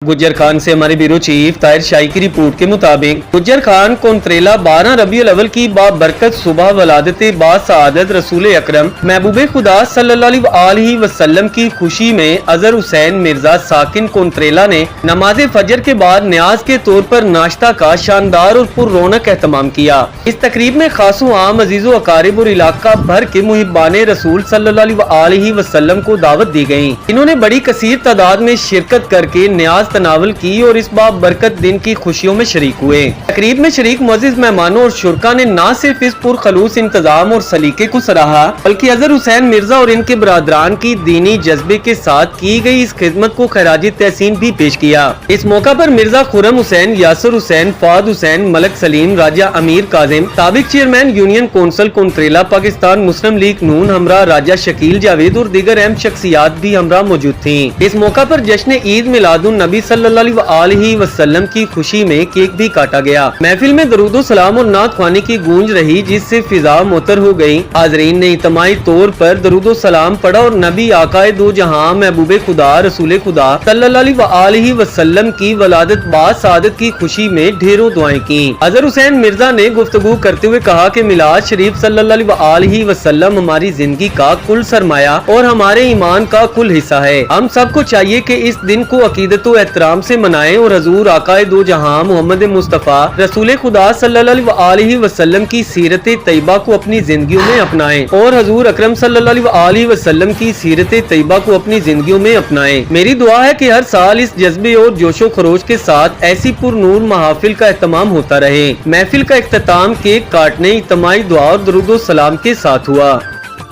गुज्जर खान से हमारे bureau chief Tahir शाही की रिपोर्ट के मुताबिक गुज्जर खान कोंत्रेला 12 रबीउल अव्वल की बाबरकत सुबह वलादत बासआदत रसूल अकरम महबूब खुदा सल्लल्लाहु अलैहि वसल्लम की खुशी में अजहर हुसैन मिर्जा साकिन कोंत्रेला ने नमाज फजर के बाद न्याज के तौर पर नाश्ता का शानदार और पुररौनक एहतमाम किया। इस तकरीब में खासो आम अजीजो अकारिब और इलाका भर के मुहिब्बाने रसूल सल्लल्लाहु अलैहि वसल्लम को दावत दी गयी। इन्होंने बड़ी कसीर तादाद में शिरकत करके न्याज तनावल की और इस बाबरकत दिन की खुशियों में शरीक हुए। तकरीब में शरीक मुअज़्ज़िज़ मेहमानों और शुरका ने न सिर्फ इस पुरखलूस इंतजाम और सलीके को सराहा बल्कि अजहर हुसैन मिर्जा और इनके बरादरान की दीनी जज्बे के साथ की गई इस खिदमत को खैराजी तहसीन भी पेश किया। इस मौका पर मिर्जा खुर्रम हुसैन, यासर हुसैन, फवाद हुसैन, मलक सलीम, राजा अमीर काजिम, साबिक चेयरमैन यूनियन कौंसिल कोंत्रेला पाकिस्तान मुस्लिम लीग नून हमरा राजा शकील जावेद और दीगर अहम शख्सियात भी हमरा मौजूद थी। इस मौका पर जश्न ईद मिलादुन नबी सल्लल्लाहु अलैहि वसल्लम की खुशी में केक भी काटा गया। महफिल में दरूदो सलाम और नात ख्वानी की गूंज रही जिससे फिजा मुअत्तर हो गई। हाज़रीन ने इज्तिमाई तौर पर दरूदो सलाम पढ़ा और नबी आकाए दो जहां महबूब खुदा रसूल खुदा सल्लल्लाहु अलैहि वसल्लम की वलादत बासआदत की खुशी में ढेरों दुआएं की। अजहर हुसैन मिर्जा ने गुफ्तगू करते हुए कहा कि मिलाद शरीफ सल्लल्लाहु अलैहि वसल्लम हमारी जिंदगी का कुल सरमाया और हमारे ईमान का कुल हिस्सा है। हम सबको चाहिए कि इस दिन को अकीदत व एहतराम से मनाएं और हजूर आकाए दो जहां मोहम्मद मुस्तफा रसूल खुदा सल्लल्लाहु अलैहि वसल्लम की सीरत तैयबा को अपनी जिंदगियों में अपनाएं और हजूर अकरम सल्लल्लाहु अलैहि वसल्लम की सीरत तैयबा को अपनी जिंदगियों में अपनाएं। मेरी दुआ है कि हर साल इस जज्बे और जोशो खरोश के साथ ऐसी पुरनूर महाफिल का एहतमाम होता रहे। महफिल का इख्तिताम केक काटने, इज्तिमाई दुआ और दरूदो सलाम के साथ हुआ।